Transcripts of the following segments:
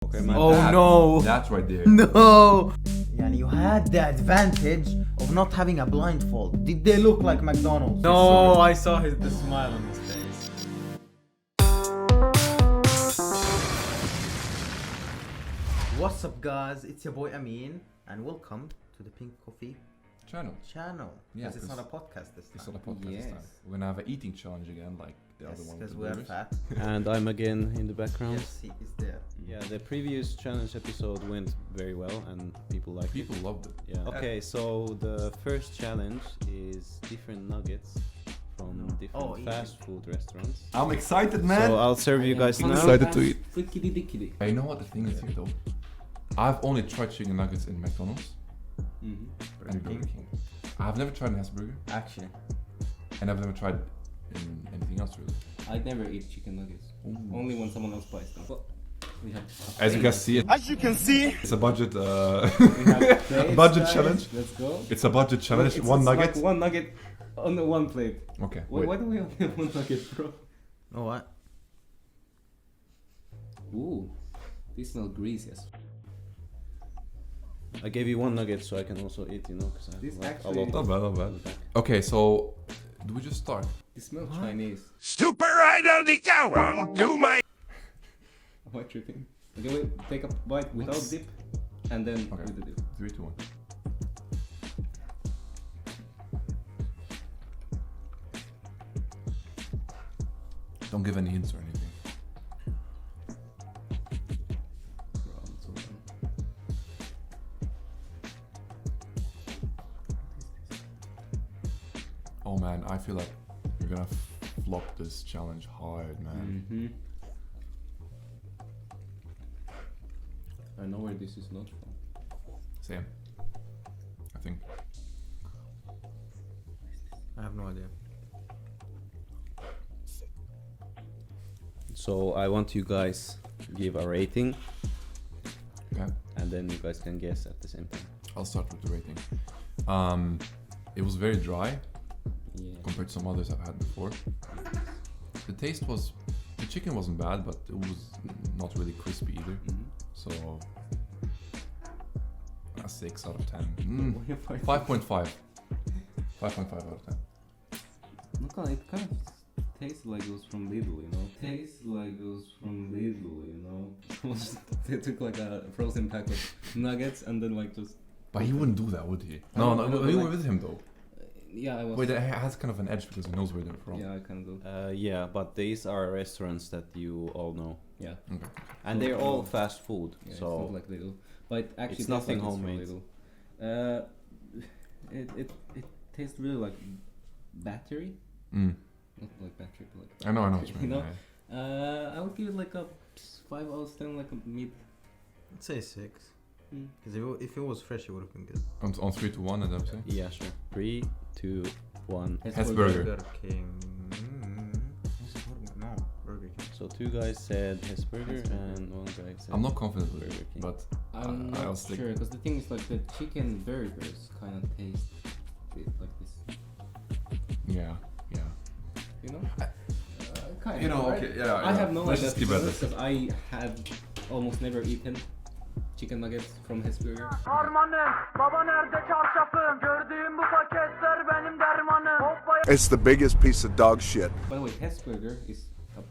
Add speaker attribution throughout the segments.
Speaker 1: Okay, man.
Speaker 2: Oh no!
Speaker 3: That's right there.
Speaker 2: No! Yani you had the advantage of not having a blindfold. Did they look like McDonald's?
Speaker 1: No, I saw the smile on his face.
Speaker 2: What's up guys, it's your boy Amin and welcome to the PinkCoffee
Speaker 3: Channel.
Speaker 2: channel.
Speaker 3: Yeah,
Speaker 2: Because it's not a podcast this time.
Speaker 3: It's not a podcast
Speaker 2: Yes.
Speaker 3: this time. We're gonna have an eating challenge again, like the other one.
Speaker 2: Because
Speaker 3: with
Speaker 2: we
Speaker 3: the
Speaker 2: are
Speaker 3: burgers.
Speaker 2: fat.
Speaker 1: And I'm again in the background.
Speaker 2: Yes, he is there.
Speaker 1: Yeah, the previous challenge episode went very well and people liked
Speaker 3: People
Speaker 1: it.
Speaker 3: loved it.
Speaker 1: Yeah. Okay, so the first challenge is different nuggets from different
Speaker 2: easy.
Speaker 1: fast food restaurants.
Speaker 3: I'm excited,
Speaker 1: So I'll serve you guys now.
Speaker 3: excited to eat.
Speaker 4: Frickity dickity.
Speaker 3: You know what the thing is here though? I've only tried chicken nuggets in McDonald's and Burger King. I've never tried in Hesburger,
Speaker 2: Actually.
Speaker 3: and I've never tried in anything else really.
Speaker 4: I never eat chicken nuggets. Only when someone else buys them. But we have
Speaker 3: As you guys see it, it's a budget
Speaker 4: we have plates,
Speaker 3: budget
Speaker 4: guys.
Speaker 3: challenge.
Speaker 4: Let's go.
Speaker 3: It's a budget challenge.
Speaker 4: It's
Speaker 3: One nugget.
Speaker 4: Like one nugget on the one plate.
Speaker 3: Okay.
Speaker 4: Why do we only have one nugget, bro?
Speaker 2: Oh what?
Speaker 4: Ooh, these smell greasy.
Speaker 1: I gave you one nugget so I can also eat, you know, because I
Speaker 4: This
Speaker 1: have like,
Speaker 4: actually-
Speaker 1: a lot
Speaker 3: Not
Speaker 1: of
Speaker 3: bad, not bad. Okay, so do we just start?
Speaker 4: They smell Chinese.
Speaker 5: Stupid right on the cow. Do my
Speaker 4: Am I tripping? Okay, wait. Take a bite without
Speaker 3: What's-
Speaker 4: dip, and then
Speaker 3: Okay.
Speaker 4: with the dip.
Speaker 3: 3, 2, 1. Don't give any hints or anything. Oh man, I feel like you're gonna flop this challenge hard, man.
Speaker 4: Mm-hmm. I know where this is not from.
Speaker 3: Same. I think.
Speaker 2: I have no idea.
Speaker 1: So I want you guys to give a rating
Speaker 3: Okay.
Speaker 1: and then you guys can guess at the same time.
Speaker 3: I'll start with the rating. It was very dry
Speaker 4: Yeah.
Speaker 3: compared to some others I've had before. The taste was, the chicken wasn't bad, but it was not really crispy either.
Speaker 4: Mm-hmm.
Speaker 3: So a 6 out of 10.
Speaker 4: Why you fighting?
Speaker 3: 5.5. 5.5 out of 10.
Speaker 4: Look, it kind of tastes like it was from Lidl, you know? Tastes like it was from Lidl, you know? They took like a frozen pack of nuggets and then like just...
Speaker 3: But he wouldn't do that, would he?
Speaker 4: I
Speaker 3: No,
Speaker 4: don't know,
Speaker 3: we
Speaker 4: like-
Speaker 3: were with him though.
Speaker 4: Yeah, I was...
Speaker 3: Wait, it has kind of an edge because he knows where they're from.
Speaker 4: Yeah, I can do.
Speaker 1: Yeah, but these are restaurants that you all know.
Speaker 4: Yeah.
Speaker 3: Okay.
Speaker 1: And they're all fast food,
Speaker 4: Yeah, it's
Speaker 1: so
Speaker 4: not like Lidl. But actually
Speaker 1: it's
Speaker 4: tastes
Speaker 1: nothing
Speaker 4: like
Speaker 1: homemade.
Speaker 4: It's from Lidl. It tastes really like battery.
Speaker 3: Mm.
Speaker 4: Not like battery, but like...
Speaker 3: I know what you
Speaker 4: You
Speaker 3: mean.
Speaker 4: know?
Speaker 3: yeah.
Speaker 4: I would give it like a 5 out of 10, like a mid.
Speaker 2: I'd say 6.
Speaker 4: Mm.
Speaker 2: Because if it was fresh, it would have been good.
Speaker 3: On 3 to 1, as I'm saying.
Speaker 1: yeah, sure. 3, 2, 1.
Speaker 3: Hesburger.
Speaker 2: Burger King. No, Burger King.
Speaker 1: So 2 guys said Hesburger
Speaker 4: Hesburger.
Speaker 1: and 1 guy said
Speaker 3: I'm not confident with
Speaker 1: Burger
Speaker 3: it,
Speaker 1: King.
Speaker 3: but
Speaker 4: I'm
Speaker 3: I'll
Speaker 4: not
Speaker 3: stick-
Speaker 4: sure because the thing is like the chicken burgers kind of taste a bit like this,
Speaker 3: yeah.
Speaker 4: you know? Kind
Speaker 3: You
Speaker 4: of.
Speaker 3: know,
Speaker 4: right?
Speaker 3: okay, yeah.
Speaker 4: I have no
Speaker 3: Let's
Speaker 4: idea
Speaker 3: just keep it at
Speaker 4: because
Speaker 3: this.
Speaker 4: I have almost never eaten chicken nuggets from Hesburger.
Speaker 6: Harmanım, baba nerede çarşafım? Gördüğüm bu paketler benim dermanım. Hoppa
Speaker 5: It's the biggest piece of dog shit.
Speaker 4: By the way, Hesburger is a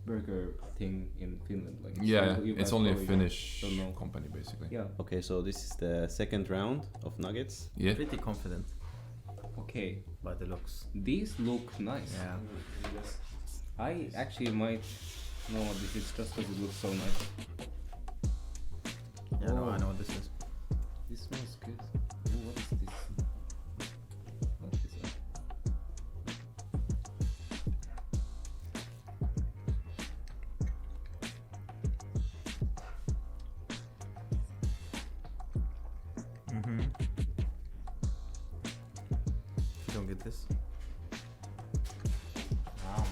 Speaker 4: burger thing in Finland. Like
Speaker 3: Yeah,
Speaker 4: you
Speaker 3: it's
Speaker 4: guys
Speaker 3: only a
Speaker 4: probably
Speaker 3: Finnish
Speaker 4: don't know.
Speaker 3: company basically.
Speaker 4: Yeah.
Speaker 1: Okay, so this is the second round of nuggets.
Speaker 3: Yeah.
Speaker 2: Pretty confident
Speaker 4: Okay.
Speaker 2: by the looks.
Speaker 4: These look nice.
Speaker 2: Yeah.
Speaker 4: I actually might know what this is just because it looks so nice.
Speaker 2: Yeah, no,
Speaker 4: Oh.
Speaker 2: I know what this is.
Speaker 4: This smells good. Ooh, what is this? What's this one?
Speaker 2: Mm-hmm. You don't get this. Wow.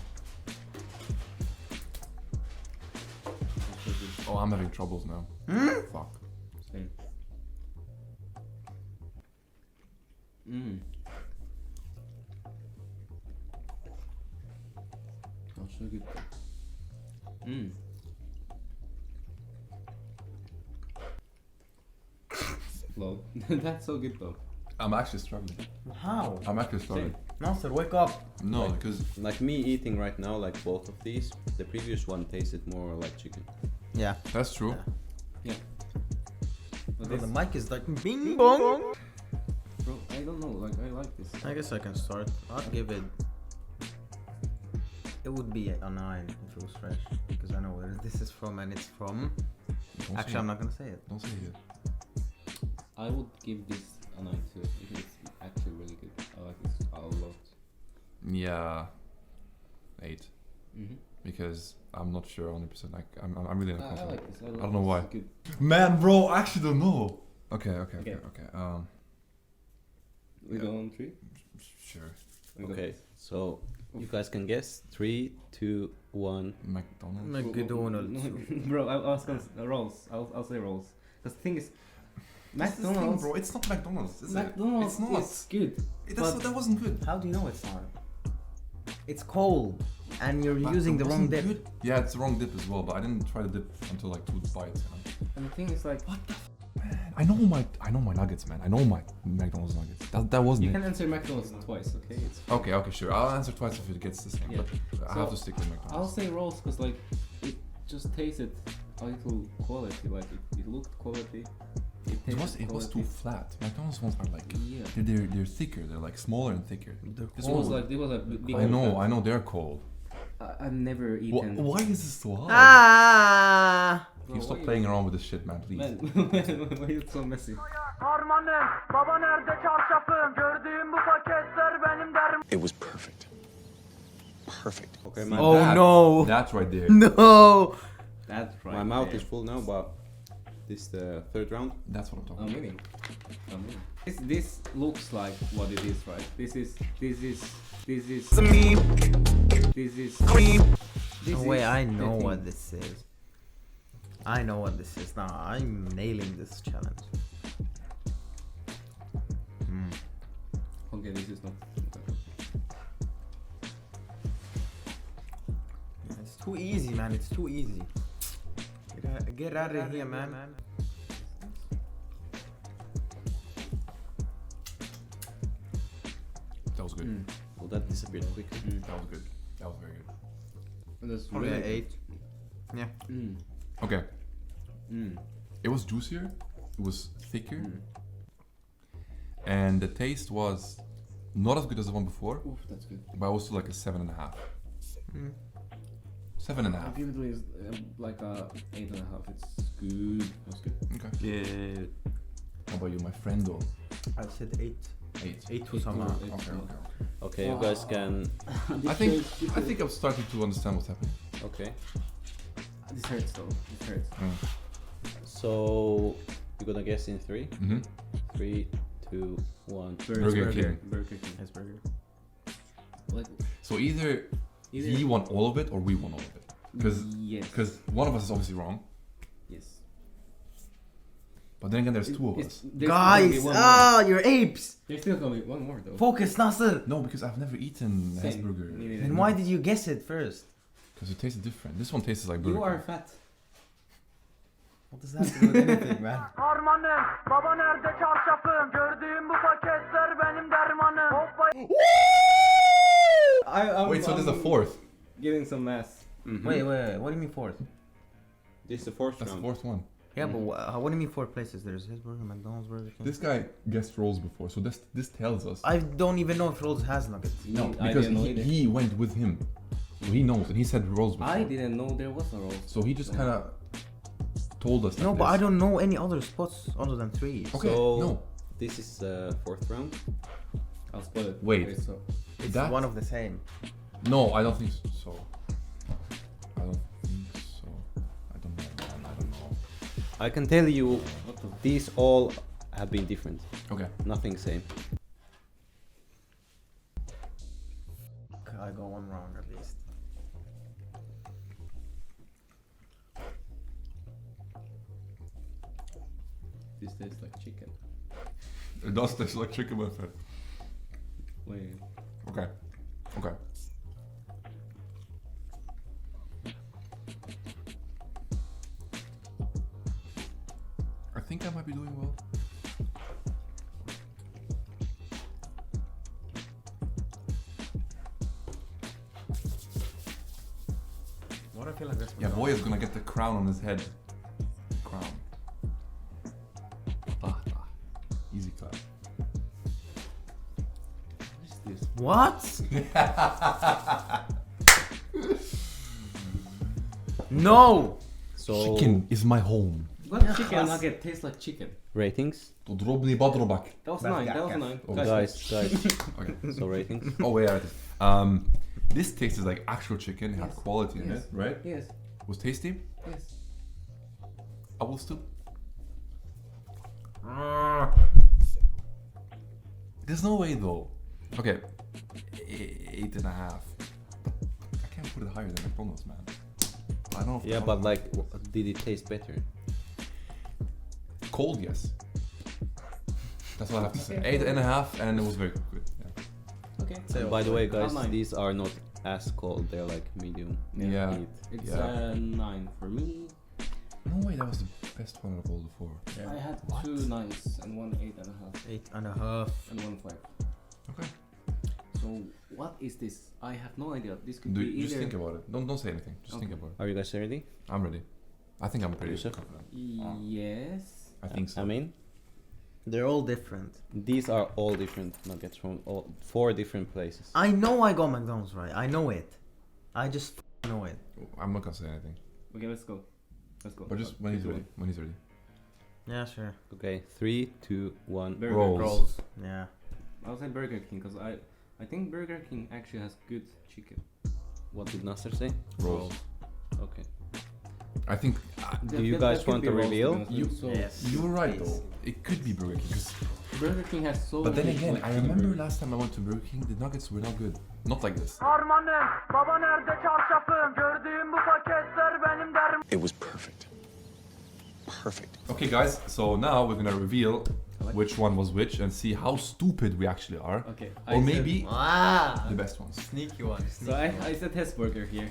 Speaker 4: It's so good.
Speaker 3: Oh, I'm having troubles now. Fuck.
Speaker 4: Same. Mmm. Oh, so good. Mmm. Lol. That's so good though.
Speaker 3: I'm actually struggling.
Speaker 2: How?
Speaker 3: I'm actually struggling.
Speaker 2: Nasser, wake up.
Speaker 3: No,
Speaker 1: Like-
Speaker 3: because
Speaker 1: Like me eating right now, like both of these, the previous one tasted more like chicken.
Speaker 2: Yeah.
Speaker 3: that's true.
Speaker 4: Yeah. But
Speaker 2: Bro,
Speaker 4: this,
Speaker 2: the mic is like bing bong.
Speaker 4: bro, I don't know. Like I like this.
Speaker 2: I guess I can start. I'd give it. It would be a 9 if it was fresh, because I know where this is from and it's from.
Speaker 3: Don't
Speaker 2: Actually,
Speaker 3: say
Speaker 2: I'm
Speaker 3: it.
Speaker 2: not gonna say it.
Speaker 3: Don't say it.
Speaker 4: I would give this a 9 too. It's actually really good. I like this a lot.
Speaker 3: Yeah, 8.
Speaker 4: Mm-hmm.
Speaker 3: Because I'm not sure 100%. Like I'm really not
Speaker 4: I
Speaker 3: confident.
Speaker 4: like this. I
Speaker 3: don't know why.
Speaker 4: It's good.
Speaker 3: Man, bro, I actually don't know. Okay.
Speaker 4: Okay. We
Speaker 3: Yeah.
Speaker 4: go on 3.
Speaker 3: Sure.
Speaker 4: We go.
Speaker 1: Okay, so you guys can guess. 3, 2, 1.
Speaker 3: McDonald's.
Speaker 2: McDonald's.
Speaker 4: Bro, I was gonna rolls. I'll say rolls. Because the thing is,
Speaker 3: That's the thing,
Speaker 4: McDonald's.
Speaker 3: bro. It's not McDonald's. Is
Speaker 4: McDonald's
Speaker 3: It's not.
Speaker 4: is good.
Speaker 3: That wasn't good.
Speaker 2: How do you know it's not? It's cold, and you're using the wrong dip.
Speaker 3: Good. Yeah, it's the wrong dip as well. But I didn't try the dip until like 2 bites.
Speaker 4: And the thing is, like,
Speaker 3: I know my nuggets, man. I know my McDonald's nuggets. That wasn't
Speaker 4: you
Speaker 3: it.
Speaker 4: can answer McDonald's twice, okay? It's
Speaker 3: Okay, sure. I'll answer twice if it gets the same.
Speaker 4: Yeah.
Speaker 3: But I
Speaker 4: So,
Speaker 3: have to stick with
Speaker 4: I'll
Speaker 3: McDonald's.
Speaker 4: say rolls because like it just tasted a little quality. Like it looked quality.
Speaker 3: It was
Speaker 4: tasted
Speaker 3: too
Speaker 4: quality.
Speaker 3: flat. McDonald's ones are like
Speaker 4: Yeah.
Speaker 3: they're thicker. They're like smaller and thicker. This
Speaker 4: It was
Speaker 3: one-
Speaker 4: like it was a big.
Speaker 3: I know they're cold.
Speaker 4: I've never eaten.
Speaker 3: Why is this so hard?
Speaker 2: Ah!
Speaker 4: Bro,
Speaker 3: You stop
Speaker 4: why
Speaker 3: playing around with this shit, man, please.
Speaker 4: Man, why is it so messy?
Speaker 6: Harmanım, baba nerede çarşafım? Gördüğüm bu paketler benim dermanım.
Speaker 5: It was perfect. Perfect.
Speaker 1: Okay, my,
Speaker 2: Oh
Speaker 3: That-
Speaker 2: no!
Speaker 3: That's right there.
Speaker 2: No!
Speaker 4: That's right.
Speaker 1: my mouth
Speaker 4: there.
Speaker 1: is full now, but this is the third round.
Speaker 3: That's what I'm talking
Speaker 4: I'm
Speaker 3: about.
Speaker 4: winning. I'm winning. This looks like what it is, right? This is.
Speaker 2: No way, I know what this is. I know what this is. Now I'm nailing this challenge.
Speaker 4: Okay, this is not.
Speaker 2: It's too easy, man. It's too easy. Get out of here, man.
Speaker 3: That was good.
Speaker 1: Well, that disappeared quickly.
Speaker 3: That was good. That was very good.
Speaker 4: That's
Speaker 2: Okay,
Speaker 4: really
Speaker 2: 8. Yeah.
Speaker 4: Mm.
Speaker 3: Okay.
Speaker 4: Mm.
Speaker 3: It was juicier. It was thicker. And the taste was not as good as the one before,
Speaker 4: Oof, that's good.
Speaker 3: but also like a 7.5. 7.5.
Speaker 4: I'll give it like a 8.5. It's good. That's good.
Speaker 3: Okay.
Speaker 1: Yeah.
Speaker 3: How about you, my friend? Though?
Speaker 2: I said 8.
Speaker 3: 8.
Speaker 2: 8 to some.
Speaker 3: Okay.
Speaker 1: Okay, you guys can.
Speaker 3: I think I'm starting to understand what's happening.
Speaker 1: Okay.
Speaker 4: This hurts though. This hurts.
Speaker 1: So you're gonna guess in 3.
Speaker 3: Mm-hmm.
Speaker 1: 3, 2, 1.
Speaker 3: Burger King.
Speaker 4: Burger King.
Speaker 2: Yes, burger.
Speaker 4: Like
Speaker 3: So either he won all of it or we won all of it.
Speaker 4: yes.
Speaker 3: Because one of us is obviously wrong.
Speaker 4: Yes.
Speaker 3: But then again, there's two of us.
Speaker 4: There's still
Speaker 2: Guys,
Speaker 4: gonna be one more.
Speaker 2: you're apes!
Speaker 4: There's still gonna be one more though.
Speaker 2: Focus, Nasser!
Speaker 3: No, because I've never eaten
Speaker 4: Same.
Speaker 3: burger.
Speaker 4: Me neither.
Speaker 2: Then why did you guess it first?
Speaker 3: Because it tasted different. This one tastes like burger.
Speaker 4: You are fat.
Speaker 2: What does that have to do with anything, man?
Speaker 6: Harmanım, baba nerede çarşafım? Gördüğüm bu paketler benim dermanım. Hoppa.
Speaker 4: I'm,
Speaker 3: Wait, so there's a fourth.
Speaker 4: Getting some mass.
Speaker 2: Wait, what do you mean 4th?
Speaker 1: This is the fourth
Speaker 3: That's the
Speaker 1: round.
Speaker 3: fourth one.
Speaker 2: Yeah, but what do you mean 4 places? There's his burger, McDonald's, Burger King.
Speaker 3: This guy guessed rolls before, so this tells us.
Speaker 2: I don't even know if Rolls has nuggets.
Speaker 3: No,
Speaker 4: I
Speaker 3: because
Speaker 4: didn't know either.
Speaker 3: he went with him. So he knows, and he said rolls before.
Speaker 4: I didn't know there was a roll.
Speaker 3: So he just kind of told us.
Speaker 2: No,
Speaker 3: like
Speaker 2: but
Speaker 3: this.
Speaker 2: I don't know any other spots other than 3.
Speaker 3: Okay,
Speaker 1: So
Speaker 3: no.
Speaker 1: this is the fourth round.
Speaker 4: I'll spoil it.
Speaker 3: Wait.
Speaker 4: Okay, so
Speaker 2: It's
Speaker 3: That-
Speaker 2: one of the same.
Speaker 3: No, I don't think so. I don't think so. I don't know, man. I don't know.
Speaker 1: I can tell you,
Speaker 4: what the
Speaker 1: these all have been different.
Speaker 3: Okay.
Speaker 1: Nothing same.
Speaker 2: I go one round at least.
Speaker 4: this tastes like chicken.
Speaker 3: It does taste like chicken, my friend.
Speaker 4: Wait.
Speaker 3: Okay. Okay. I think I might be doing well.
Speaker 2: I feel like this.
Speaker 3: Yeah, boy is gonna get the crown on his head. Crown. Easy clap.
Speaker 2: What? No.
Speaker 1: So
Speaker 3: Chicken is my home.
Speaker 4: What chicken nugget tastes like chicken?
Speaker 1: ratings.
Speaker 3: تضربني بضربك.
Speaker 4: That was
Speaker 2: Best
Speaker 4: 9.
Speaker 2: guy,
Speaker 4: That was
Speaker 2: guys.
Speaker 4: 9.
Speaker 3: Oh,
Speaker 1: Guys.
Speaker 3: Okay.
Speaker 1: So ratings.
Speaker 3: Oh yeah. This tastes like actual chicken. It had
Speaker 4: Yes.
Speaker 3: quality in
Speaker 4: Yes.
Speaker 3: it, right?
Speaker 4: Yes.
Speaker 3: Was tasty.
Speaker 4: Yes.
Speaker 3: I will still. There's no way though. Okay, 8.5. I can't put it higher than McDonald's, man. I don't know. If
Speaker 1: Yeah, but like, did it taste better?
Speaker 3: cold, yes. That's all I have to say. 8.5, and it was very good. Yeah.
Speaker 4: Okay.
Speaker 1: And by the way, guys,
Speaker 4: Nine.
Speaker 1: these are not as cold. They're like medium.
Speaker 3: Yeah.
Speaker 1: heat.
Speaker 4: It's
Speaker 3: Yeah.
Speaker 4: 9 for me.
Speaker 3: No way, that was the best one of all the four.
Speaker 4: I had
Speaker 3: What?
Speaker 4: 2 9s and 1 8.5
Speaker 2: 8.5.
Speaker 4: and 1 5.
Speaker 3: Okay.
Speaker 4: So what is this? I have no idea. This could
Speaker 3: Do,
Speaker 4: be either.
Speaker 3: just think about it. Don't say anything. Just think
Speaker 4: Okay.
Speaker 3: about it.
Speaker 1: Are you guys ready?
Speaker 3: I'm ready. I think I'm pretty
Speaker 1: Josef?
Speaker 3: confident.
Speaker 4: Yes.
Speaker 3: I think so.
Speaker 1: I mean,
Speaker 2: They're all different.
Speaker 1: these are all different nuggets from all 4 different places.
Speaker 2: I know I got McDonald's right. I know it. I just know it.
Speaker 3: I'm not gonna say anything.
Speaker 4: Okay, let's go. Let's go.
Speaker 3: But just when he's ready. When he's ready.
Speaker 2: Yeah, sure.
Speaker 1: Okay, 3, 2, 1.
Speaker 4: Burger.
Speaker 3: Rolls.
Speaker 2: Rolls. Yeah.
Speaker 4: I'll say Burger King because I think Burger King actually has good chicken.
Speaker 1: What did Nasser say?
Speaker 3: Rolls.
Speaker 1: Okay.
Speaker 3: I think
Speaker 1: Do you guys want to reveal?
Speaker 2: Yes.
Speaker 3: you're right
Speaker 2: Please.
Speaker 3: though. It could be Burger King. 'Cause-
Speaker 4: Burger King has so
Speaker 3: But then
Speaker 4: many,
Speaker 3: again,
Speaker 4: like,
Speaker 3: I
Speaker 4: chicken
Speaker 3: remember
Speaker 4: burgers.
Speaker 3: last time I went to Burger King, the nuggets were not good. Not like this.
Speaker 6: Harmanım, baba nerede çarşafım? Gördüğüm bu paketler benim dermanım.
Speaker 5: It was perfect. Perfect.
Speaker 3: Okay, guys. So now we're gonna reveal
Speaker 4: like-
Speaker 3: which one was which and see how stupid we actually are,
Speaker 4: Okay.
Speaker 3: or maybe
Speaker 2: Ah.
Speaker 3: the best ones.
Speaker 2: Sneaky one.
Speaker 4: So I said Hesburger here.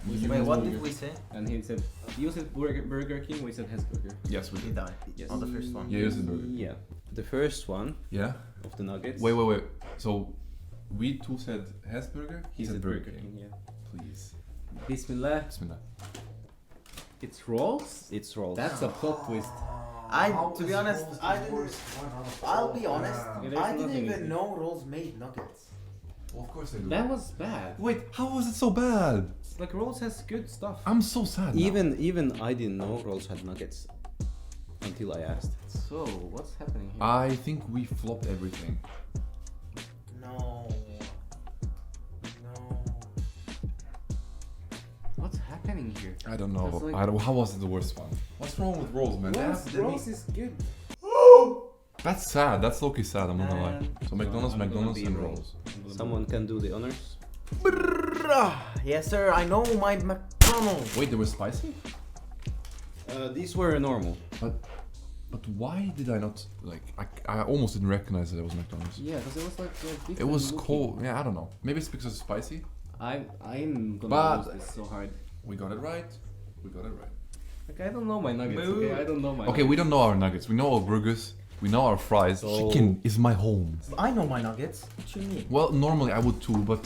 Speaker 4: We said
Speaker 2: Wait, what
Speaker 4: Hesburger.
Speaker 2: did we say?
Speaker 4: And he said, you said Burger King, we said Hesburger.
Speaker 3: Yes, we
Speaker 2: He
Speaker 3: did.
Speaker 2: died.
Speaker 4: Yes.
Speaker 2: On the first one.
Speaker 3: Yeah, you said burger.
Speaker 1: Yeah. The first one
Speaker 3: Yeah.
Speaker 1: of the nuggets.
Speaker 3: Wait. So we two said Hesburger. He said Burger King.
Speaker 4: yeah.
Speaker 3: Please.
Speaker 4: Bismillah.
Speaker 3: Bismillah.
Speaker 4: It's rolls?
Speaker 1: It's rolls.
Speaker 4: That's a plot twist.
Speaker 2: To be honest, I didn't. I'll be honest.
Speaker 4: there's
Speaker 2: I didn't
Speaker 4: nothing
Speaker 2: even
Speaker 4: in-
Speaker 2: know Rolls made nuggets.
Speaker 3: Well, of course I do.
Speaker 4: That was bad.
Speaker 3: Wait, how was it so bad?
Speaker 4: Like Rolls has good stuff.
Speaker 3: I'm so sad. now.
Speaker 1: even I didn't know rolls had nuggets until I asked.
Speaker 4: So, what's happening here?
Speaker 3: I think we flopped everything.
Speaker 2: No. No.
Speaker 4: What's happening here?
Speaker 3: I don't know.
Speaker 4: That's like-
Speaker 3: I don't, how was it the worst one? What's wrong with rolls, man? They have the
Speaker 4: Rolls
Speaker 3: meat-
Speaker 4: is good.
Speaker 3: That's sad. That's low-key sad. I'm not gonna lie.
Speaker 4: Man.
Speaker 3: So McDonald's,
Speaker 4: I'm gonna
Speaker 3: McDonald's,
Speaker 4: be
Speaker 3: and
Speaker 4: rolls.
Speaker 3: rolls.
Speaker 1: Someone can do the honors.
Speaker 2: Yes, sir. I know my McDonald's.
Speaker 3: Wait, they were spicy?
Speaker 1: These were normal.
Speaker 3: But why did I not like? I almost didn't recognize that it was McDonald's.
Speaker 4: Yeah, because it was like different
Speaker 3: It was
Speaker 4: looking.
Speaker 3: cold. Yeah, I don't know. Maybe it's because it's spicy.
Speaker 4: I'm gonna
Speaker 3: But-
Speaker 4: lose this so hard.
Speaker 3: We got it right. We got it right.
Speaker 4: Like I don't know my nuggets. Okay, I don't know my.
Speaker 3: Okay, we don't know our nuggets. We know our burgers. We know our fries.
Speaker 1: So-
Speaker 3: Chicken is my home.
Speaker 2: I know my nuggets. What you mean?
Speaker 3: Well, normally I would too, but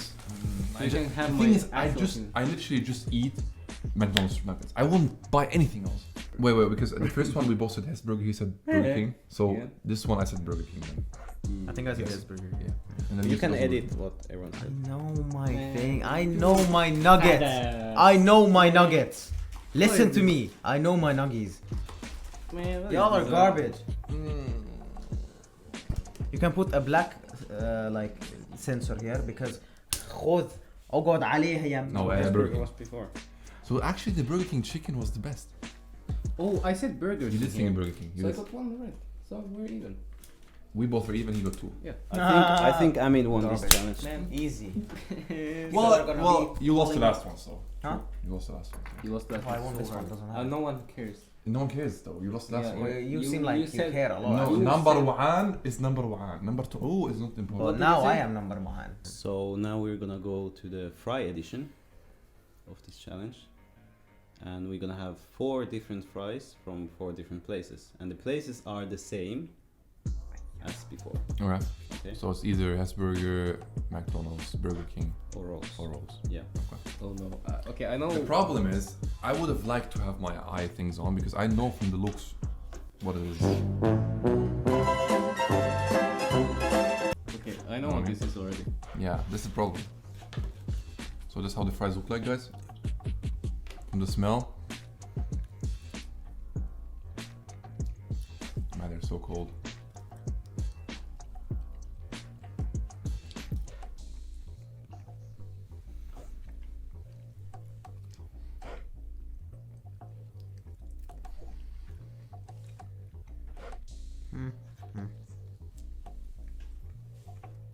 Speaker 4: You can have
Speaker 3: the
Speaker 4: my
Speaker 3: thing is,
Speaker 4: actual thing.
Speaker 3: I literally just eat McDonald's nuggets. I won't buy anything else. Wait, because the first one we both said Hesburger, he said Burger King. So
Speaker 4: Yeah.
Speaker 3: this one I said Burger King then.
Speaker 2: I think I said
Speaker 3: Yes.
Speaker 2: Hesburger.
Speaker 3: Yeah. And then
Speaker 1: You
Speaker 3: this
Speaker 1: can
Speaker 3: was
Speaker 1: edit what everyone
Speaker 2: I
Speaker 1: said.
Speaker 2: know my thing. I know my nuggets. I know my nuggets. Listen to me. I know my nuggies.
Speaker 4: Man, that
Speaker 2: Y'all
Speaker 4: is
Speaker 2: are
Speaker 4: bizarre.
Speaker 2: garbage. You can put a black like sensor here because خذ اقعد عليها يا
Speaker 3: No,
Speaker 1: Hesburger
Speaker 3: Burger King.
Speaker 1: was before.
Speaker 3: So actually, the Burger King chicken was the best.
Speaker 4: Oh, I said burger.
Speaker 3: You did
Speaker 4: King.
Speaker 3: think in Burger King. You
Speaker 4: So I
Speaker 3: did.
Speaker 4: got one right. So we're even.
Speaker 3: We both were even. He got two.
Speaker 4: Yeah.
Speaker 1: I think Amin won this
Speaker 2: Garbage.
Speaker 1: challenge.
Speaker 4: Man.
Speaker 2: Easy.
Speaker 3: Well, you lost the last one, so.
Speaker 2: Huh?
Speaker 3: You lost the last one.
Speaker 4: You lost that.
Speaker 2: Oh, I won
Speaker 4: so
Speaker 2: this one,
Speaker 4: hard.
Speaker 2: doesn't matter.
Speaker 4: No one cares.
Speaker 3: No one cares though. You lost the last
Speaker 4: Yeah,
Speaker 3: one.
Speaker 2: Well, you
Speaker 4: You-
Speaker 2: seem like
Speaker 4: you
Speaker 2: you
Speaker 4: said-
Speaker 2: care a lot.
Speaker 3: No,
Speaker 4: You
Speaker 3: number
Speaker 4: said-
Speaker 3: one is number one. Number two is not important.
Speaker 2: But
Speaker 4: did
Speaker 2: now
Speaker 4: you say?
Speaker 2: I am number one.
Speaker 1: So now we're gonna go to the fry edition of this challenge, and we're gonna have 4 different fries from 4 different places, and the places are the same as before.
Speaker 3: Alright.
Speaker 1: Okay.
Speaker 3: So it's either Hesburger, McDonald's, Burger King,
Speaker 1: Or rolls.
Speaker 3: or Rolls.
Speaker 1: Yeah.
Speaker 4: Oh no. Okay, I know.
Speaker 3: The problem is, I would have liked to have my eye things on because I know from the looks what it is.
Speaker 4: Okay, I know what this is already.
Speaker 3: Yeah, this is the problem. So this is how the fries look like, guys. From the smell. Man, they're so cold.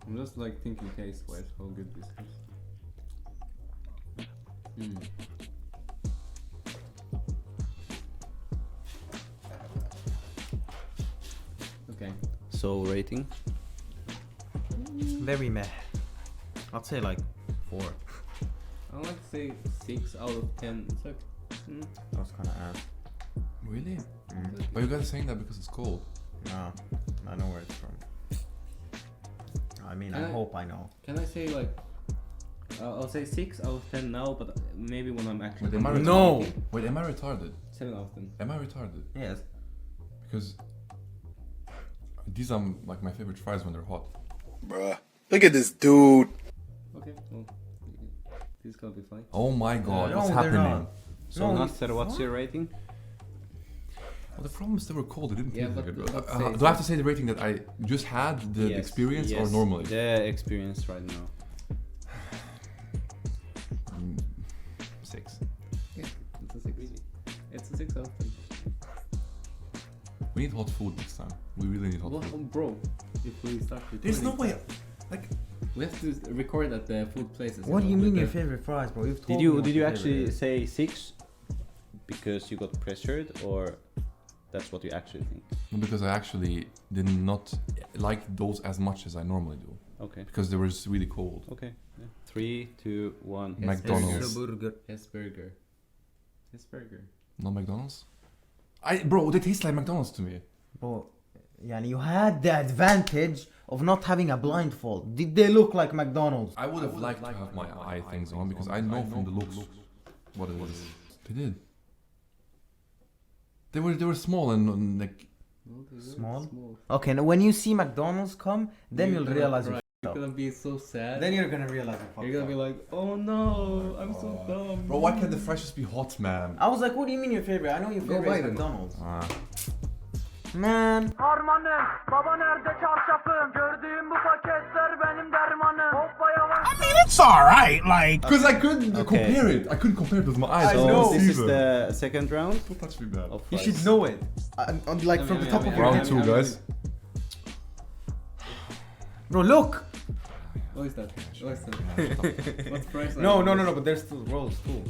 Speaker 4: I'm just like thinking taste-wise how good this is. Okay.
Speaker 1: So rating?
Speaker 2: Very meh. I'd say like 4.
Speaker 4: I like to say 6 out of 10. It's like,
Speaker 2: That was kind of ass.
Speaker 3: Really? But you guys are saying that because it's cold.
Speaker 2: No, I know where it's from. I mean, I hope I know.
Speaker 4: can I say like, I'll say 6 out of 10 now, but maybe when I'm actually.
Speaker 3: Wait, am I retarded?
Speaker 2: No!
Speaker 3: Wait, am I retarded?
Speaker 4: 7 out of 10.
Speaker 3: Am I retarded?
Speaker 2: Yes.
Speaker 3: Because these are like my favorite fries when they're hot.
Speaker 5: Bruh. Look at this dude.
Speaker 4: Okay, well, this is gonna be fine.
Speaker 3: Oh my god,
Speaker 2: No,
Speaker 3: what's
Speaker 2: they're
Speaker 3: happening?
Speaker 2: not.
Speaker 1: So
Speaker 2: No,
Speaker 1: Nasser, what's your rating?
Speaker 3: Well, the problem is they were cold. They didn't
Speaker 4: Yeah,
Speaker 3: taste
Speaker 4: but-
Speaker 3: good.
Speaker 4: but
Speaker 3: Do I have to say the rating that I just had, the
Speaker 1: Yes,
Speaker 3: experience, or
Speaker 1: yes,
Speaker 3: normally?
Speaker 1: The experience right now.
Speaker 3: 6.
Speaker 4: Yeah, it's a 6. It's a 6 out of 10.
Speaker 3: We need hot food next time. We really need hot
Speaker 4: Well,
Speaker 3: food.
Speaker 4: bro, if we start recording,
Speaker 3: There's no way. Like,
Speaker 4: we have to record at the food places.
Speaker 2: What do you
Speaker 4: know,
Speaker 2: mean
Speaker 4: with
Speaker 2: your
Speaker 4: the-
Speaker 2: favorite fries, bro? You've told
Speaker 1: Did
Speaker 2: me
Speaker 1: you
Speaker 2: what
Speaker 1: did
Speaker 2: your
Speaker 1: you
Speaker 2: favorite
Speaker 1: actually
Speaker 2: is.
Speaker 1: say 6 because you got pressured, or that's what you actually think?
Speaker 3: because I actually did not like those as much as I normally do.
Speaker 1: Okay.
Speaker 3: Because they were just really cold.
Speaker 1: Okay. Yeah. 3, 2, 1.
Speaker 4: Yes,
Speaker 3: McDonald's.
Speaker 2: Burger.
Speaker 4: Hesburger. Hesburger.
Speaker 3: Not McDonald's? Bro, they taste like McDonald's to me.
Speaker 2: Bro, yani you had the advantage of not having a blindfold. Did they look like McDonald's?
Speaker 3: I would have liked to have my eye things on because I know from the looks what it is. They did. They were small and like.
Speaker 4: No, they're really
Speaker 2: Small? Okay, now when you see McDonald's come, then you'll realize
Speaker 4: You're
Speaker 2: you
Speaker 4: gonna be so sad.
Speaker 2: Then you're gonna realize I
Speaker 4: You're gonna be like, oh no, I'm so dumb.
Speaker 3: Bro, why can't the fries just be hot, man?
Speaker 2: I was like, what do you mean your favorite? I know your
Speaker 4: Go
Speaker 2: favorite
Speaker 4: buy
Speaker 2: is
Speaker 4: them.
Speaker 2: McDonald's. Man.
Speaker 6: Harmanım, baba nerede çarşafım? Gördüğüm bu paketler benim dermanım. Hoppa yavaş.
Speaker 5: It's alright, like.
Speaker 3: Because I couldn't
Speaker 1: Okay.
Speaker 3: compare it. I couldn't compare it with my eyes.
Speaker 1: So
Speaker 2: know.
Speaker 1: this is the second round
Speaker 3: Don't touch me, man.
Speaker 1: of
Speaker 2: You
Speaker 1: fries.
Speaker 2: should know it. Like from the top of your
Speaker 3: Round
Speaker 2: head.
Speaker 3: 2, guys.
Speaker 2: Bro, look!
Speaker 4: What is that? What is that? What price?
Speaker 2: No, but there's still rolls too.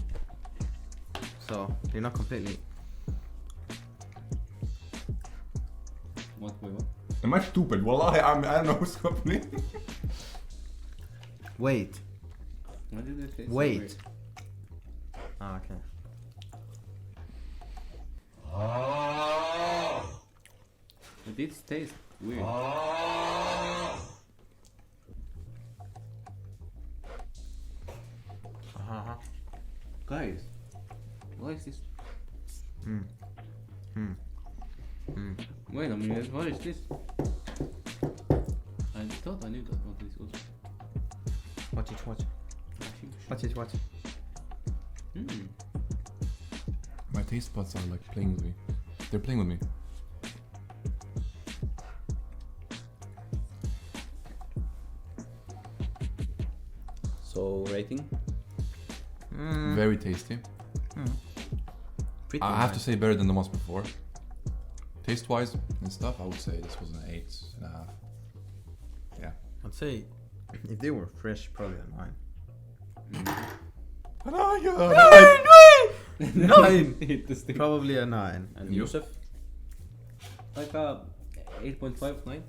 Speaker 2: So, you're not completely...
Speaker 4: What? Wait, what?
Speaker 3: Am I stupid? Wallahi, I don't know what's happening.
Speaker 2: Wait.
Speaker 4: Why did it taste so
Speaker 2: Wait.
Speaker 4: weird?
Speaker 2: Ah, okay.
Speaker 4: It did taste weird. Guys, what is this? Wait a minute, what is this? I thought I knew that what this was.
Speaker 2: Watch it, watch. Watch it, watch.
Speaker 4: Hmm.
Speaker 3: My taste buds are like playing with me. They're playing with me.
Speaker 1: So rating?
Speaker 3: Very tasty.
Speaker 2: Pretty
Speaker 3: I have to
Speaker 2: nice.
Speaker 3: say better than the ones before. Taste wise and stuff, I would say this was an 8.5. Yeah.
Speaker 2: I'd say if they were fresh, probably a 9. 9!
Speaker 4: Hit the stick.
Speaker 2: Probably a 9.
Speaker 1: And
Speaker 3: You?
Speaker 1: Josef?
Speaker 4: Like a 8.5, 9,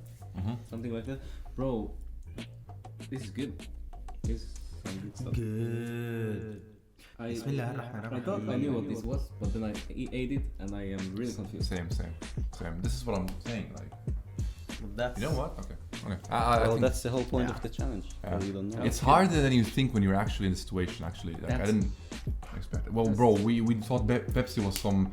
Speaker 4: something like that. Bro, this is good. This is some good stuff.
Speaker 2: Good.
Speaker 4: I
Speaker 2: Bismillahirrahmanirrahim.
Speaker 4: thought I knew what this was, but then I ate it and I am really confused.
Speaker 3: Same. This is what I'm saying. Like,
Speaker 2: That's
Speaker 3: you know what? Okay. Okay. I
Speaker 1: Well,
Speaker 3: think
Speaker 1: that's the whole point
Speaker 2: Yeah.
Speaker 1: of the challenge.
Speaker 3: Yeah.
Speaker 1: Well, you don't know.
Speaker 3: it's harder than you think when you're actually in the situation. Actually, like, I
Speaker 1: That's-
Speaker 3: didn't expect it. Well, bro, we thought Pepsi was some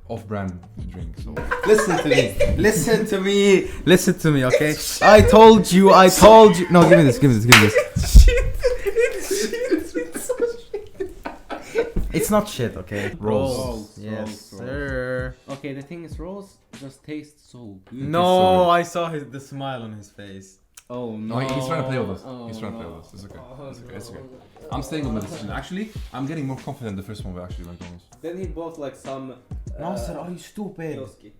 Speaker 3: off-brand drink. So
Speaker 2: Listen to me. Listen to me. Listen to me, okay? I told you. No, give me this. It's not shit, okay?
Speaker 3: Rolls.
Speaker 2: Yes,
Speaker 4: Rolls.
Speaker 2: sir.
Speaker 4: Okay, the thing is, rolls just taste so good.
Speaker 2: No,
Speaker 3: sorry.
Speaker 2: I saw the smile on his face.
Speaker 4: Oh
Speaker 3: no,
Speaker 4: no.
Speaker 3: he's trying to play with us.
Speaker 4: Oh,
Speaker 3: He's trying to
Speaker 4: no.
Speaker 3: play with us. It's okay.
Speaker 4: Oh,
Speaker 3: It's okay. It's
Speaker 4: no.
Speaker 3: okay. I'm staying with my decision. Actually, I'm getting more confident the first one with actually McDonald's.
Speaker 1: Then he bought like some.
Speaker 2: Nasser, are you stupid?
Speaker 1: Kioski.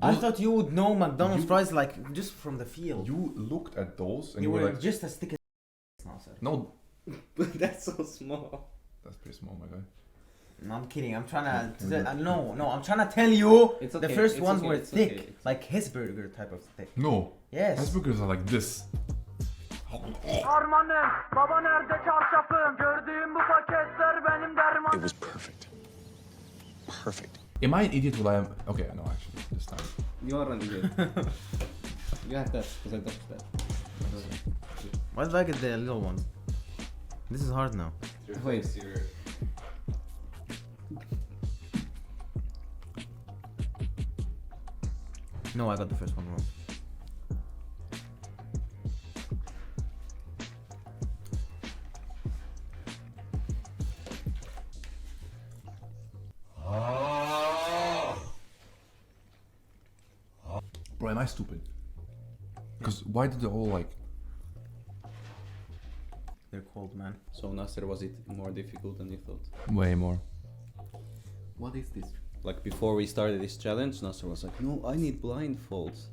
Speaker 2: I thought you would know McDonald's fries like just from the field.
Speaker 3: You looked at those and
Speaker 2: You
Speaker 3: you were
Speaker 2: were
Speaker 3: like,
Speaker 2: just as thick as Nasser.
Speaker 3: no,
Speaker 1: But that's so small.
Speaker 3: that's pretty small, my guy.
Speaker 2: No, I'm kidding. I'm trying
Speaker 3: Can
Speaker 2: to.
Speaker 3: we-
Speaker 2: No. I'm trying to tell you.
Speaker 4: It's
Speaker 2: The
Speaker 4: okay,
Speaker 2: first
Speaker 4: it's
Speaker 2: ones
Speaker 4: okay,
Speaker 2: were
Speaker 4: it's
Speaker 2: thick,
Speaker 4: okay, it's
Speaker 2: like his burger type of thick.
Speaker 3: No,
Speaker 2: Yes.
Speaker 3: hamburgers are like this.
Speaker 6: Harmanım, baba nerede çarşafım? Gördüğüm bu paketler benim dermanım.
Speaker 5: It was perfect. Perfect.
Speaker 3: Am I an idiot? Will I am? Okay, no, actually, this time.
Speaker 1: You are an idiot. You have that because I touched that.
Speaker 2: Why did I get the little one? This is hard now.
Speaker 1: Wait.
Speaker 2: No, I got the first one wrong.
Speaker 3: Bro, am I stupid? Because why did they all like?
Speaker 2: They're cold, man.
Speaker 1: So Nasser, was it more difficult than you thought?
Speaker 3: Way more.
Speaker 4: What is this?
Speaker 1: Like before we started this challenge, Nasser was like, "No, I need blindfolds."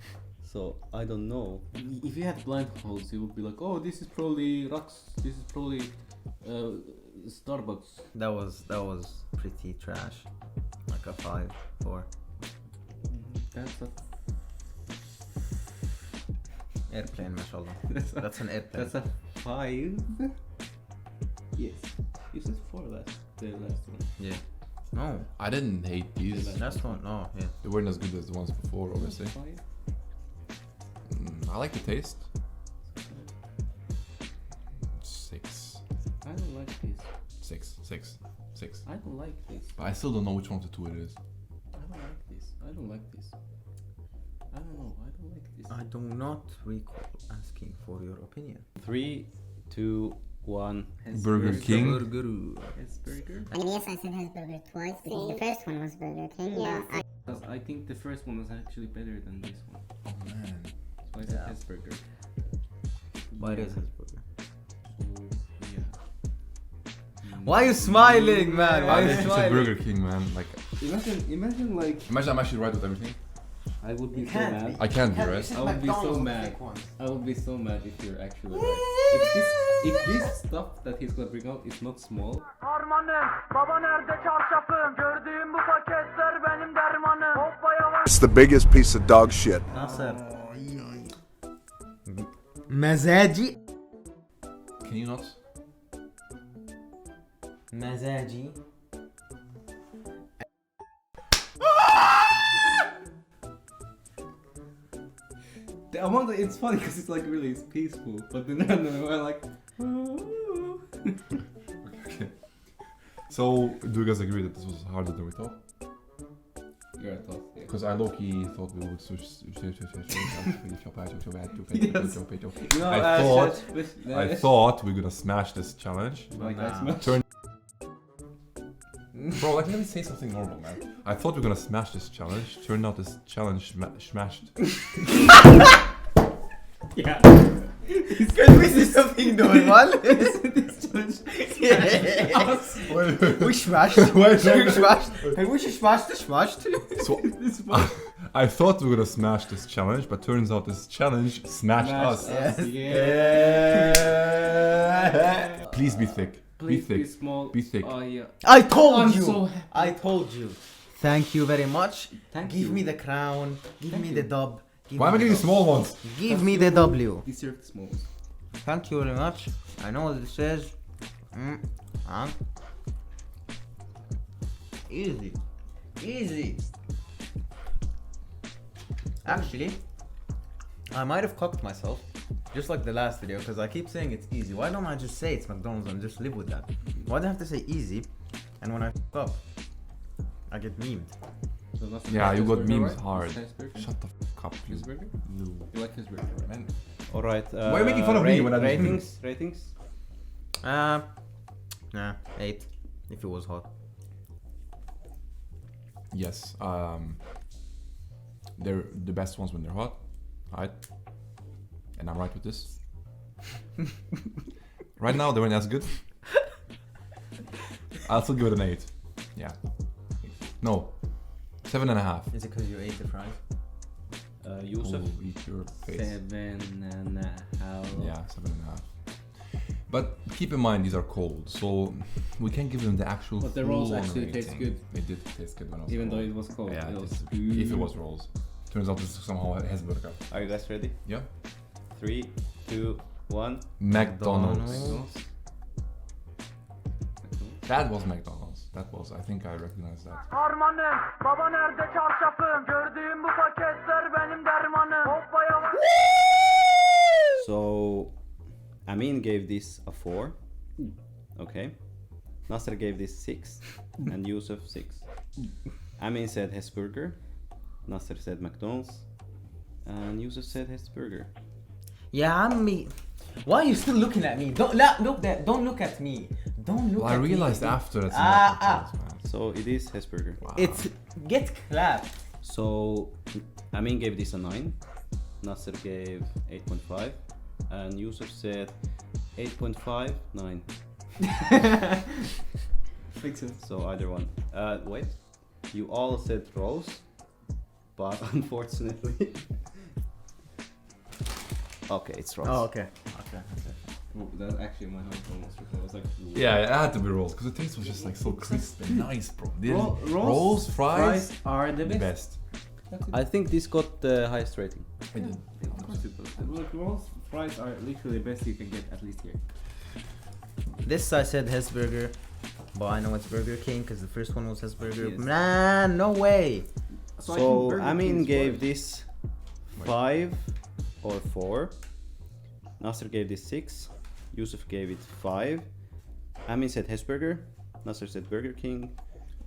Speaker 1: So I don't know.
Speaker 4: If you had blindfolds, you would be like, oh, this is probably Rocks. This is probably Starbucks.
Speaker 2: That was pretty trash. Like a 5, 4.
Speaker 4: That's a
Speaker 2: Airplane, mashallah.
Speaker 1: That's a,
Speaker 2: That's an airplane.
Speaker 1: that's a 5. Yes. You said 4 the last one.
Speaker 2: Yeah. No.
Speaker 3: I didn't hate these.
Speaker 2: Last one. No. Yeah.
Speaker 3: They weren't as good as the ones before, obviously.
Speaker 1: 5.
Speaker 3: I like the taste. 6.
Speaker 4: I don't like this.
Speaker 3: 6.
Speaker 4: I don't like this.
Speaker 3: But I still don't know which one of the two it is.
Speaker 4: I don't like this. I don't like this. I don't know. I don't like this.
Speaker 2: I do not recall asking for your opinion.
Speaker 1: 3, 2, 1.
Speaker 3: Burger King.
Speaker 4: Hesburger.
Speaker 7: I mean, yes, I said Hesburger twice because the first one was Burger King. Yeah.
Speaker 4: Because I think the first one was actually better than this one.
Speaker 3: Oh man.
Speaker 4: So I said
Speaker 2: Yeah.
Speaker 4: Hesburger.
Speaker 2: Why is Hesburger?
Speaker 4: So, yeah.
Speaker 2: Why are you smiling, man? Why
Speaker 3: I
Speaker 2: are you
Speaker 3: think it's a
Speaker 2: smiling?
Speaker 3: Burger King, man. Like,
Speaker 1: Imagine like
Speaker 3: imagine I'm actually right with everything.
Speaker 1: I would be
Speaker 2: You
Speaker 1: so
Speaker 2: can't
Speaker 1: mad.
Speaker 2: be.
Speaker 3: I can't be, right?
Speaker 4: I would be so mad. I would be so mad if you're actually right. If this stuff that he's gonna bring out is not small,
Speaker 6: Harmanım, baba nerede çarşafım? Gördüğüm bu paketler benim dermanım. Hoppa yavaş.
Speaker 5: It's the biggest piece of dog shit.
Speaker 2: Nasser. Mazaji.
Speaker 3: Can you not?
Speaker 2: Mazaji.
Speaker 4: the amount of, it's funny because it's like really it's peaceful, but then we're like,
Speaker 3: Okay. So, do you guys agree that this was harder than we thought?
Speaker 4: you're a tough. Yeah.
Speaker 3: Because I low-key thought we would switch. I thought we were gonna smash this challenge.
Speaker 4: Like
Speaker 2: Nah.
Speaker 4: I smashed.
Speaker 3: Turn. Bro, like, let me say something normal, man. I thought we were gonna smash this challenge. Turned out this challenge smashed.
Speaker 4: Yeah.
Speaker 2: Can we see something normal? We smashed. We smashed. Hey, we smashed.
Speaker 3: So, I thought we were gonna smash this challenge, but turns out this challenge smashed us.
Speaker 4: Yeah.
Speaker 3: Please be thick.
Speaker 4: Please
Speaker 3: be
Speaker 4: be
Speaker 3: thick.
Speaker 4: small.
Speaker 3: Be thick.
Speaker 4: Oh yeah.
Speaker 2: I told
Speaker 4: I'm
Speaker 2: you.
Speaker 4: so happy.
Speaker 2: I told you. Thank you very much.
Speaker 4: Thank
Speaker 2: Give
Speaker 4: you.
Speaker 2: me the crown. Give me the dub. Give
Speaker 3: Why am I
Speaker 2: me
Speaker 3: getting
Speaker 2: the
Speaker 3: small ones?
Speaker 2: dub. Give me the W.
Speaker 4: Deserved small.
Speaker 2: Thank you very much. I know what this is. Easy. Easy. Actually, I might have cocked myself Just like the last video, because I keep saying it's easy. Why don't I just say it's McDonald's and just live with that? Why do I have to say easy? And when I f up, I get memed.
Speaker 4: So that's
Speaker 3: Yeah, you got
Speaker 4: cheeseburger,
Speaker 3: memes
Speaker 4: right?
Speaker 3: hard.
Speaker 4: Cheeseburger?
Speaker 3: Shut the f up, please.
Speaker 4: Cheeseburger?
Speaker 3: No.
Speaker 4: You like cheeseburger, right?
Speaker 1: All right.
Speaker 3: Why are you making fun of me when I just-
Speaker 1: ratings?
Speaker 2: Nah, 8. If it was hot.
Speaker 3: Yes. They're the best ones when they're hot, right? And I'm right with this. Right now, they weren't as good. I'll still give it an 8. Yeah. No. 7.5.
Speaker 2: Is it because you ate the fries?
Speaker 1: Josef.
Speaker 3: Oh, eat your face.
Speaker 4: 7.5.
Speaker 3: Yeah, 7.5. But keep in mind these are cold, so we can't give them the actual.
Speaker 4: But the rolls
Speaker 3: full
Speaker 4: actually
Speaker 3: rating.
Speaker 4: taste good.
Speaker 3: They did taste good when I was
Speaker 4: Even though
Speaker 3: cold.
Speaker 4: it was cold.
Speaker 3: Yeah,
Speaker 4: it
Speaker 3: it
Speaker 4: was
Speaker 3: tasted-
Speaker 4: good.
Speaker 3: if it was rolls. Turns out this is somehow a Hesburger.
Speaker 1: Are you guys ready?
Speaker 3: Yeah.
Speaker 1: 3, 2, 1.
Speaker 3: McDonald's.
Speaker 4: McDonald's.
Speaker 3: That was McDonald's. That was. I think I recognize that.
Speaker 6: Harmanım, baba nerede çarşafım? Gördüğüm bu paketler benim dermanım. Hoppa yavaş.
Speaker 1: So, Amin gave this a 4. Okay. Nasser gave this 6. And Josef 6. Amin said Hesburger. Nasser said McDonald's. And Josef said Hesburger.
Speaker 2: Yeah, I'm me. Why are you still looking at me? Don't look at me. Don't look
Speaker 3: Well,
Speaker 2: at
Speaker 3: I
Speaker 2: me.
Speaker 3: realized after that's
Speaker 2: Ah,
Speaker 3: not McDonald's, man.
Speaker 1: So it is Hesburger.
Speaker 3: Wow.
Speaker 2: It's get clapped.
Speaker 1: So Amin gave this a 9. Nasser gave 8.5. And Josef said 8.5, 9.
Speaker 4: Makes sense.
Speaker 1: So either one. Wait. You all said rolls. But unfortunately. Okay, it's rolls.
Speaker 2: Oh, okay.
Speaker 4: Oh, that's actually my home almost. I was like,
Speaker 3: Yeah, it had to be rolls because the taste was just like so crisp and nice, bro.
Speaker 4: Rolls,
Speaker 3: rolls, fries,
Speaker 4: are the
Speaker 3: the
Speaker 4: best.
Speaker 3: best.
Speaker 1: I think this got the highest rating.
Speaker 3: It did.
Speaker 4: Look, rolls, fries are literally the best you can get, at least here.
Speaker 2: This I said Hesburger, but I know it's Burger King because the first one was Hesburger.
Speaker 4: Yes.
Speaker 2: Nah, no way.
Speaker 4: I
Speaker 1: So
Speaker 4: think Burger
Speaker 1: Amin
Speaker 4: King's
Speaker 1: gave
Speaker 4: worse.
Speaker 1: this 5 or 4. Nasser gave this 6. Josef gave it 5. Amin said Hesburger. Nasser said Burger King.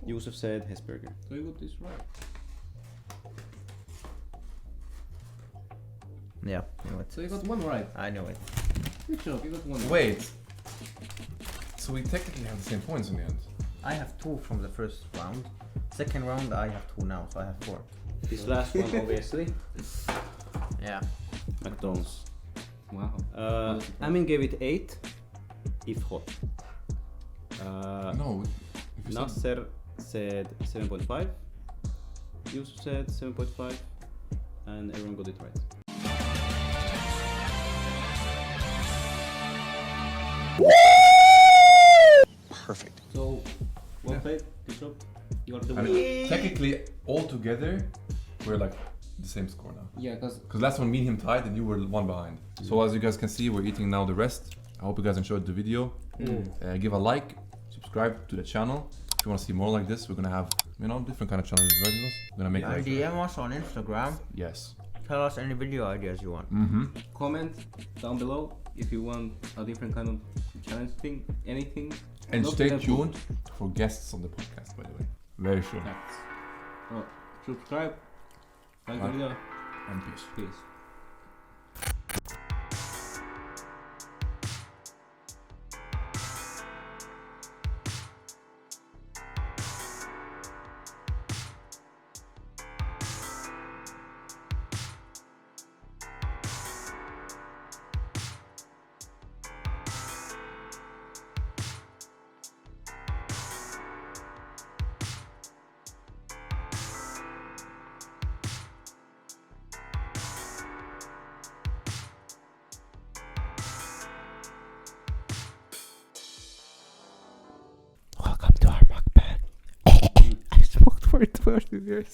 Speaker 1: Josef said Hesburger.
Speaker 4: So you got this right.
Speaker 2: Yeah, I know it.
Speaker 4: So you got one right.
Speaker 2: I know it.
Speaker 4: Good job, you got one right.
Speaker 3: Wait. So we technically have the same points in the end.
Speaker 2: I have 2 from the first round. Second round, I have 2 now, so I have 4.
Speaker 1: This last one, obviously,
Speaker 2: Yeah.
Speaker 1: McDonald's.
Speaker 4: Wow.
Speaker 1: Amin gave it 8, if hot.
Speaker 3: No. If you said-
Speaker 1: Nasser said 7.5. Yusuf said 7.5. And everyone got it right.
Speaker 5: Perfect.
Speaker 1: So, well
Speaker 3: Yeah.
Speaker 1: played. Good job. You are the
Speaker 3: I
Speaker 1: winner.
Speaker 3: mean, technically, all together, we're like the same score now.
Speaker 4: Yeah, because
Speaker 3: Because last one, me and him tied, and you were one behind. So as you guys can see, we're eating now the rest. I hope you guys enjoyed the video. Give a like, subscribe to the channel. If you want to see more like this, we're gonna have, different kind of challenges, right, Yunus? We're gonna make like,
Speaker 2: DM us on Instagram.
Speaker 3: yes.
Speaker 2: Tell us any video ideas you want.
Speaker 3: Mm-hmm.
Speaker 4: comment down below if you want a different kind of challenge thing, anything.
Speaker 3: And
Speaker 4: Not
Speaker 3: stay
Speaker 4: that
Speaker 3: tuned for guests on the podcast, by the way. Very soon.
Speaker 4: Facts. Well, subscribe, like the
Speaker 3: Bye.
Speaker 4: video,
Speaker 3: And peace.
Speaker 4: peace.
Speaker 2: Welcome to our mukbang. I smoked for 12 years.